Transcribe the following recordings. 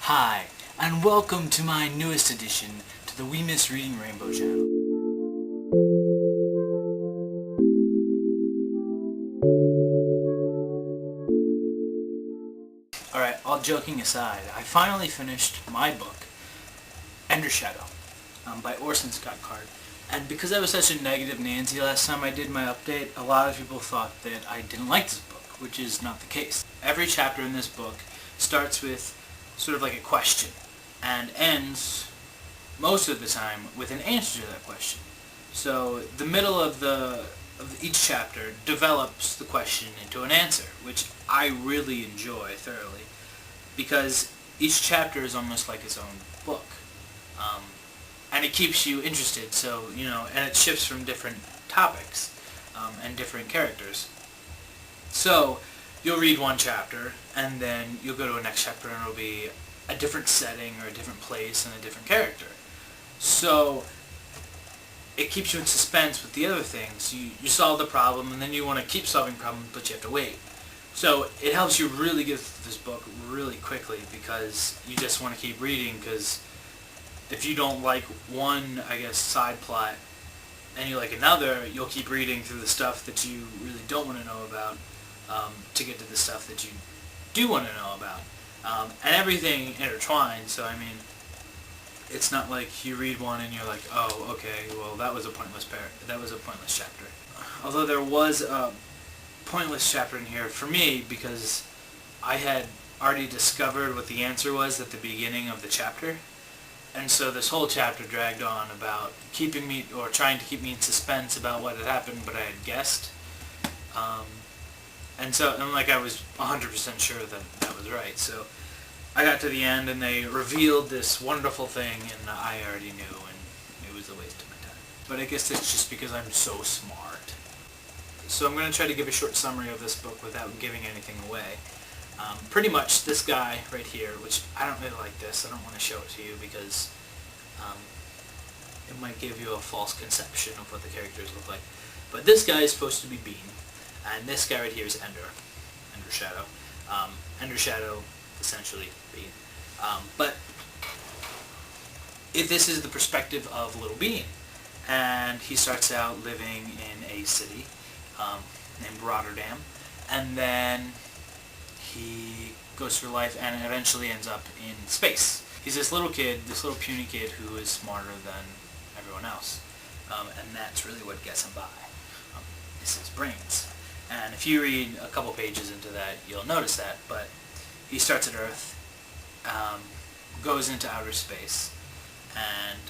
Hi, and welcome to my newest addition to the We Miss Reading Rainbow channel. Alright, all joking aside, I finally finished my book, Ender Shadow, by Orson Card. And because I was such a negative Nancy last time I did my update, a lot of people thought that I didn't like this book, which is not the case. Every chapter in this book starts with sort of like a question, and ends most of the time with an answer to that question. So the middle of each chapter develops the question into an answer, which I really enjoy thoroughly, because each chapter is almost like its own book. And it keeps you interested, so, and it shifts from different topics and different characters. So you'll read one chapter, and then you'll go to a next chapter, and it'll be a different setting or a different place and a different character. So it keeps you in suspense with the other things. You solve the problem, and then you want to keep solving problems, but you have to wait. So it helps you really get through this book really quickly, because you just want to keep reading, because if you don't like one, side plot, and you like another, you'll keep reading through the stuff that you really don't want to know about to get to the stuff that you do want to know about. And everything intertwines, so it's not like you read one and you're like, oh, okay, well, that was a pointless chapter. Although there was a pointless chapter in here for me, because I had already discovered what the answer was at the beginning of the chapter. And so this whole chapter dragged on about trying to keep me in suspense about what had happened, but I had guessed. And I was 100% sure that that was right. So I got to the end, and they revealed this wonderful thing, and I already knew, and it was a waste of my time. But I guess it's just because I'm so smart. So I'm going to try to give a short summary of this book without giving anything away. Pretty much this guy right here, which I don't really like this. I don't want to show it to you because it might give you a false conception of what the characters look like. But this guy is supposed to be Bean, and this guy right here is Ender Shadow. Ender Shadow, essentially Bean. But this is the perspective of little Bean, and he starts out living in a city named Rotterdam, and then he goes through life and eventually ends up in space. He's this little puny kid who is smarter than everyone else, and that's really what gets him by. Is his brains. And if you read a couple pages into that, you'll notice that. But he starts at Earth, goes into outer space, and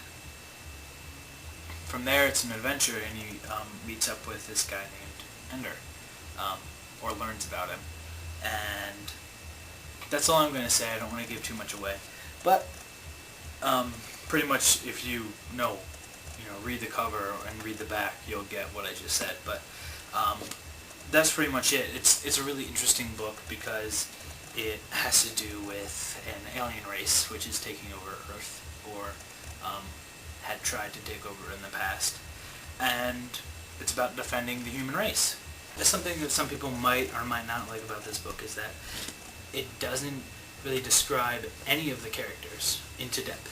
from there it's an adventure, and he meets up with this guy named Ender, or learns about him. And that's all I'm going to say. I don't want to give too much away. But pretty much if you read the cover and read the back, you'll get what I just said. But that's pretty much it. It's a really interesting book because it has to do with an alien race which is taking over Earth, or had tried to take over in the past. And it's about defending the human race. There's something that some people might or might not like about this book is that it doesn't really describe any of the characters into depth.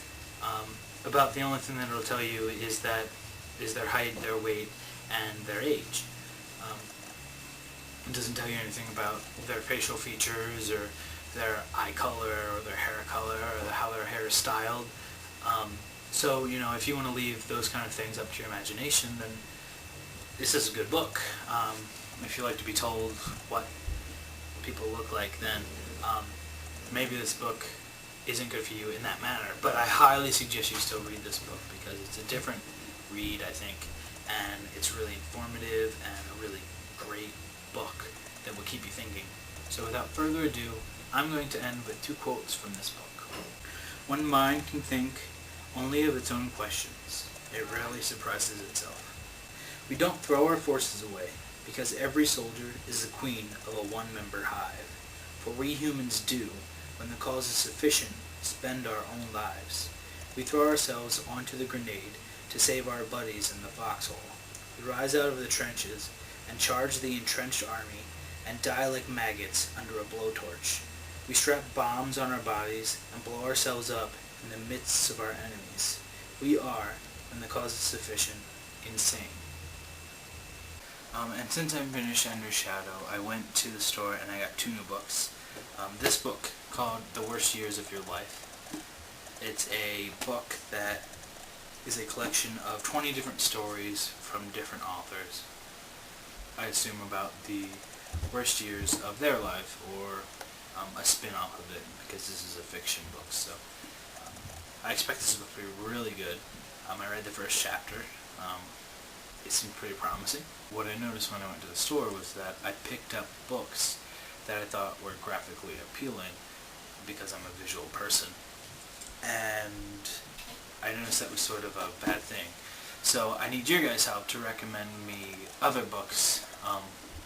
About the only thing that it'll tell you is their height, their weight, and their age. It doesn't tell you anything about their facial features, or their eye color, or their hair color, or how their hair is styled. So, if you want to leave those kind of things up to your imagination, then this is a good book. If you like to be told what people look like, then maybe this book isn't good for you in that manner. But I highly suggest you still read this book, because it's a different read, I think, and it's really informative and a really great book that will keep you thinking. So without further ado, I'm going to end with 2 quotes from this book. One mind can think only of its own questions. It rarely suppresses itself. We don't throw our forces away, because every soldier is the queen of a one-member hive. For we humans do, when the cause is sufficient, spend our own lives. We throw ourselves onto the grenade to save our buddies in the foxhole. We rise out of the trenches and charge the entrenched army and die like maggots under a blowtorch. We strap bombs on our bodies and blow ourselves up in the midst of our enemies. We are, when the cause is sufficient, insane. And since I finished Ender's Shadow, I went to the store and I got 2 new books. This book, called The Worst Years of Your Life. It's a book that is a collection of 20 different stories from different authors. I assume about the worst years of their life, or a spin-off of it, because this is a fiction book. So I expect this book to be really good. I read the first chapter. It seemed pretty promising. What I noticed when I went to the store was that I picked up books that I thought were graphically appealing because I'm a visual person. And I noticed that was sort of a bad thing. So I need your guys' help to recommend me other books,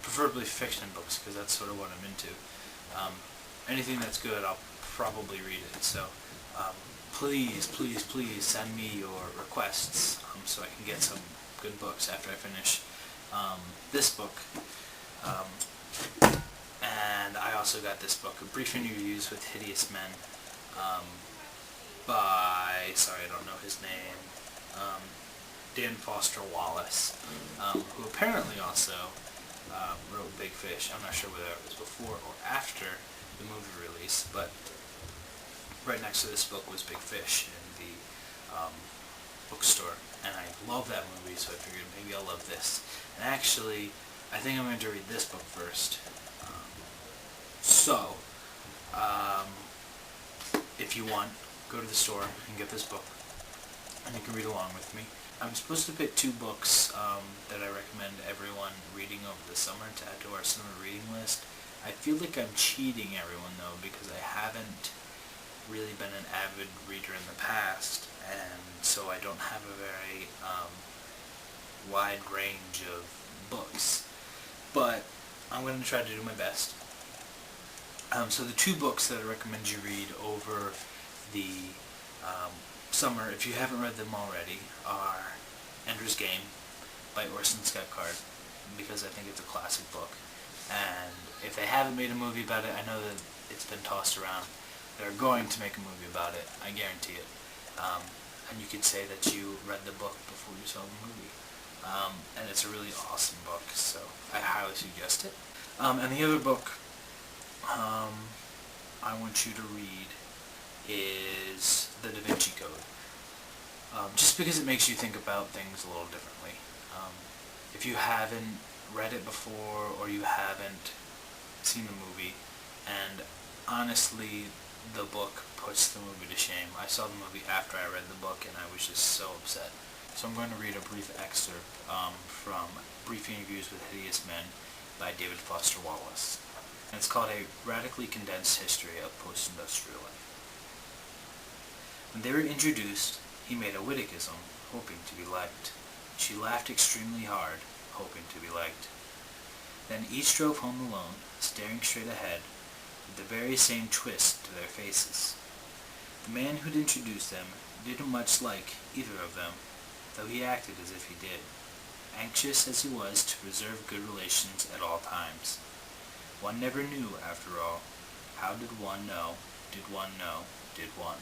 preferably fiction books, because that's sort of what I'm into. Anything that's good, I'll probably read it. So please, please, please send me your requests so I can get some good books after I finish this book. And I also got this book, Brief Interviews with Hideous Men, by, sorry, I don't know his name, Dan Foster Wallace, who apparently also wrote Big Fish. I'm not sure whether it was before or after the movie release, but right next to this book was Big Fish in the bookstore, and I love that movie, so I figured maybe I'll love this. And actually, I think I'm going to read this book first. If you want, go to the store and get this book, and you can read along with me. I'm supposed to pick 2 books that I recommend everyone reading over the summer to add to our summer reading list. I feel like I'm cheating everyone, though, because I haven't really been an avid reader in the past, and so I don't have a very wide range of books. But I'm going to try to do my best. So the 2 books that I recommend you read over the summer, if you haven't read them already, are Ender's Game by Orson, because I think it's a classic book. And if they haven't made a movie about it, I know that it's been tossed around. They're going to make a movie about it, I guarantee it. And you could say that you read the book before you saw the movie. And it's a really awesome book, so I highly suggest it. And the other book I want you to read is the DaVinci Code. Just because it makes you think about things a little differently. If you haven't read it before, or you haven't seen the movie, and honestly the book puts the movie to shame. I saw the movie after I read the book and I was just so upset. So I'm going to read a brief excerpt from Brief Interviews with Hideous Men by David Foster Wallace. And it's called A Radically Condensed History of Post-Industrial Life. When they were introduced, he made a witticism, hoping to be liked. She laughed extremely hard, hoping to be liked. Then each drove home alone, staring straight ahead, with the very same twist to their faces. The man who'd introduced them didn't much like either of them, though he acted as if he did, anxious as he was to preserve good relations at all times. One never knew, after all. How did one know? Did one know? Did one?